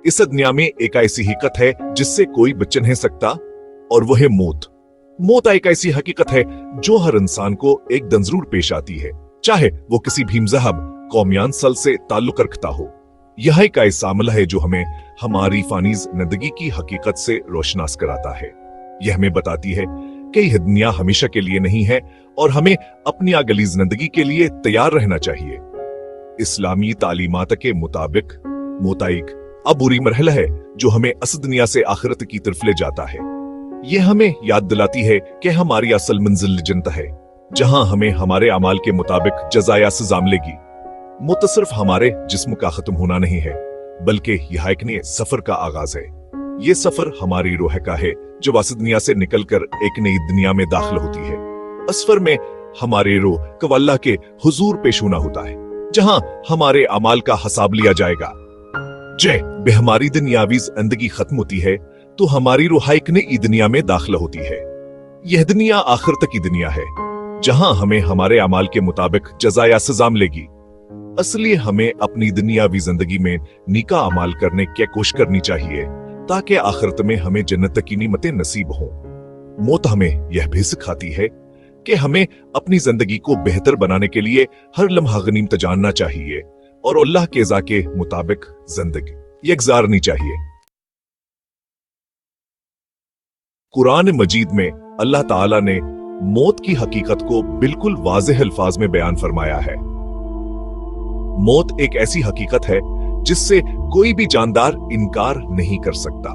इस दुनिया में एक ऐसी हकीकत है जिससे कोई बच नहीं सकता, और वो है मौत। मौत एक ऐसी हकीकत है जो हर इंसान को एक दिन जरूर पेश आती है, चाहे वो किसी भी मजहब, कौम या नस्ल से ताल्लुक रखता हो। यह एक ऐसा अमल है जो हमें हमारी फानी जिंदगी की हकीकत से रोशनास कराता है। यह हमें बताती है कि यह दुनिया हमेशा के लिए नहीं है और हमें अपनी अगली जिंदगी के लिए तैयार रहना चाहिए। इस्लामी तालीमात के मुताबिक मौत एक अबूरी मरहला है जो हमें अस दुनिया से आखिरत की तरफ ले जाता है। यह हमें याद दिलाती है कि हमारी असल मंजिल जन्नत है, जहां हमें हमारे अमाल के मुताबिक जज़ा या सज़ा मिलेगी। मौत सिर्फ हमारे जिस्म का खत्म होना नहीं है, बल्कि यह एक नए सफर का आगाज है। ये सफर हमारी रूह का है जो इस दुनिया से निकलकर एक नई दुनिया में दाखिल होती है। इस सफर में हमारी रूह को अल्लाह के हुजूर पेश होना होता है, जहां हमारे अमाल का हिसाब लिया जाएगा। जब हमारी दुनियावी जिंदगी खत्म होती है तो हमारी रूह एक नई दुनिया में दाखिल होती है। यह दुनिया आखिरत की दुनिया है, जहां हमें हमारे अमाल के मुताबिक जज़ा या सज़ा मिलेगी। इसलिए हमें अपनी दुनियावी जिंदगी में नेका अमाल करने की कोशिश करनी चाहिए, ताकि आखिरत में हमें जन्नत की निमतें नसीब हों। मौत हमें यह भी सिखाती है कि हमें अपनी जिंदगी को बेहतर बनाने के लिए हर लम्हा गनीमत जानना चाहिए और अल्लाह के रज़ा के मुताबिक जिंदगी गुजारनी चाहिए। कुरान मजीद में अल्लाह ताला ने मौत की हकीकत को बिल्कुल वाज़ेह अल्फाज में बयान फरमाया है। मौत एक ऐसी हकीकत है जिससे कोई भी जानदार इनकार नहीं कर सकता।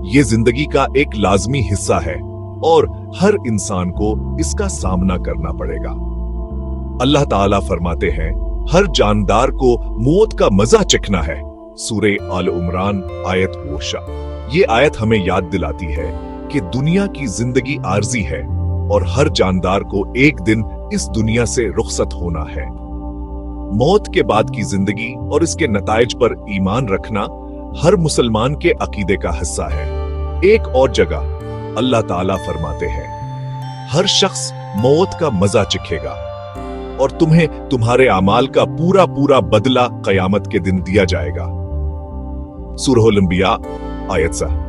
ये जिंदगी का एक लाजमी हिस्सा है और हर इंसान को इसका सामना करना पड़ेगा। अल्लाह ताला फरमाते हैं, हर जानदार को मौत का मजा चखना है। सूरे आल इमरान आयत वोशा। ये आयत हमें याद दिलाती है कि दुनिया की जिंदगी आर्जी है और हर जानदार को एक दिन इस दुनिया से रुखसत होना है। मौत के बाद की जिंदगी और इसके नताइज पर ईमान रखना हर मुसलमान के अकीदे का हिस्सा है। एक और जगह अल्लाह ताला फरमाते हैं, हर शख्स मौत का मजा चखेगा और तुम्हें तुम्हारे अमाल का पूरा पूरा बदला कयामत के दिन दिया जाएगा। सूरह अल-अंबिया आयत 7।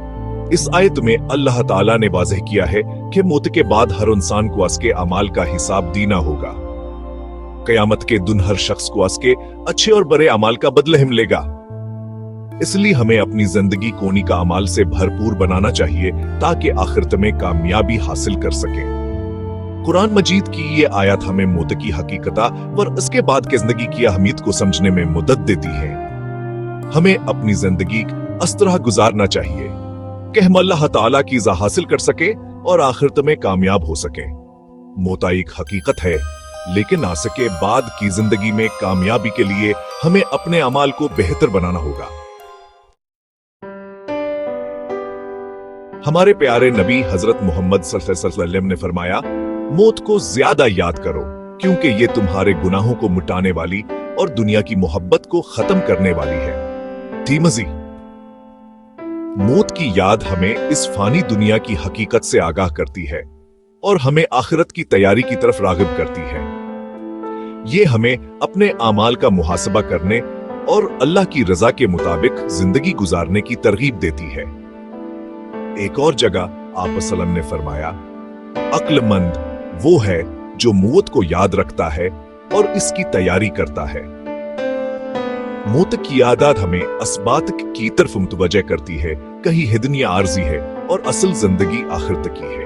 इस आयत में अल्लाह ताला ने वाज़ेह किया है कि मौत के बाद हर इंसान को उसके अमाल का हिसाब देना होगा। कयामत के दिन हर शख्स को उसके अच्छे और बुरे अमाल का बदला मिलेगा। इसलिए हमें अपनी जिंदगी कोनी का अमाल से भरपूर बनाना चाहिए ताकि आखिरत में कामयाबी हासिल कर सके। कुरान मजीद की ये आयत हमें मौत की हकीकत और इसके बाद की जिंदगी की अहमियत को समझने में मदद देती है। हमें अपनी जिंदगी इस तरह गुजारना चाहिए कि हम अल्लाह ताला की रज़ा हासिल कर सके और आखिरत में कामयाब हो सके। मौत एक हकीकत है, लेकिन आ सके बाद की जिंदगी में कामयाबी के लिए हमें अपने अमाल को बेहतर बनाना होगा। हमारे प्यारे नबी हजरत मोहम्मद सल्लल्लाहु अलैहि वसल्लम ने फरमाया, मौत को ज्यादा याद करो क्योंकि ये तुम्हारे गुनाहों को मिटाने वाली और दुनिया की मोहब्बत को खत्म करने वाली है। तीमजी। मौत की याद हमें इस फानी दुनिया की हकीकत से आगाह करती है और हमें आखिरत की तैयारी की तरफ राग़िब करती है। ये हमें अपने आमाल का मुहासबा करने और अल्लाह की रजा के मुताबिक जिंदगी गुजारने की तरगीब देती है। एक और जगह आप वसल्लम ने फरमाया, अक्लमंद वो है जो मौत को याद रखता है और इसकी तैयारी करता है। मौत की यादात हमें असबात की तरफ मुतवज्जह करती है, कहीं हिदनिया आर्जी है और असल जिंदगी आखिरत की है।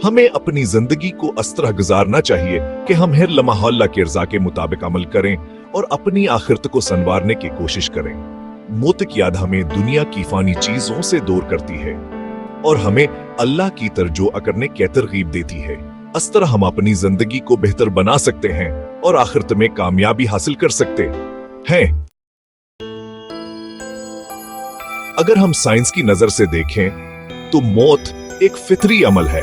हमें अपनी जिंदगी को इस तरह गुजारना चाहिए कि हम हर लम्हा अल्लाह के रज़ा के मुताबिक अमल करें और अपनी आखिरत को संवारने की कोशिश करें। मौत की याद हमें दुनिया की फानी चीजों से दूर करती है और हमें अल्लाह की तरजुआ करने की तरगीब देती है। इस तरह हम अपनी जिंदगी को बेहतर बना सकते हैं और आखिरत में कामयाबी हासिल कर सकते हैं। अगर हम साइंस की नजर से देखें तो मौत एक फितरी अमल है।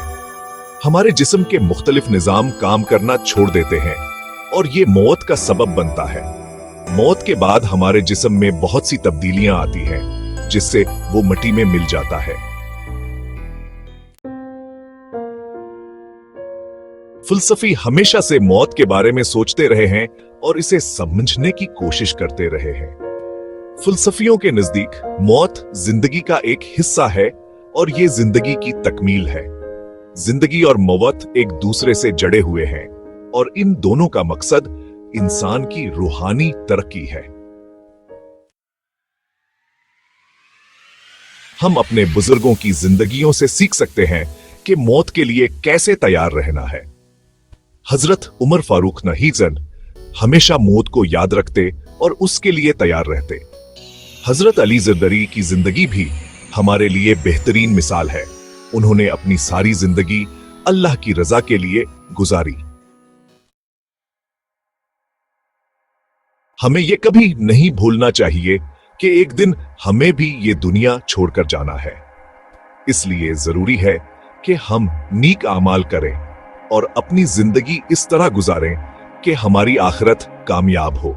हमारे जिस्म के मुख्तलिफ निजाम काम करना छोड़ देते हैं और ये मौत का सबब बनता है। मौत के बाद हमारे जिस्म में बहुत सी तब्दीलियां आती हैं, जिससे वो मिट्टी में मिल जाता है। फिलसफी हमेशा से मौत के बारे में सोचते रहे हैं और इसे समझने की कोशिश करते रहे हैं। फलसफियों के नजदीक मौत जिंदगी का एक हिस्सा है और ये जिंदगी की तकमील है। जिंदगी और मौत एक दूसरे से जड़े हुए हैं और इन दोनों का मकसद इंसान की रूहानी तरक्की है। हम अपने बुजुर्गों की जिंदगियों से सीख सकते हैं कि मौत के लिए कैसे तैयार रहना है। हजरत उमर फारूक नहीजन हमेशा मौत को याद रखते और उसके लिए तैयार रहते। हजरत अली ज़रदरी की जिंदगी भी हमारे लिए बेहतरीन मिसाल है। उन्होंने अपनी सारी जिंदगी अल्लाह की रजा के लिए गुजारी। हमें यह कभी नहीं भूलना चाहिए कि एक दिन हमें भी ये दुनिया छोड़कर जाना है। इसलिए जरूरी है कि हम नेक आमाल करें और अपनी जिंदगी इस तरह गुजारें कि हमारी आखिरत कामयाब हो।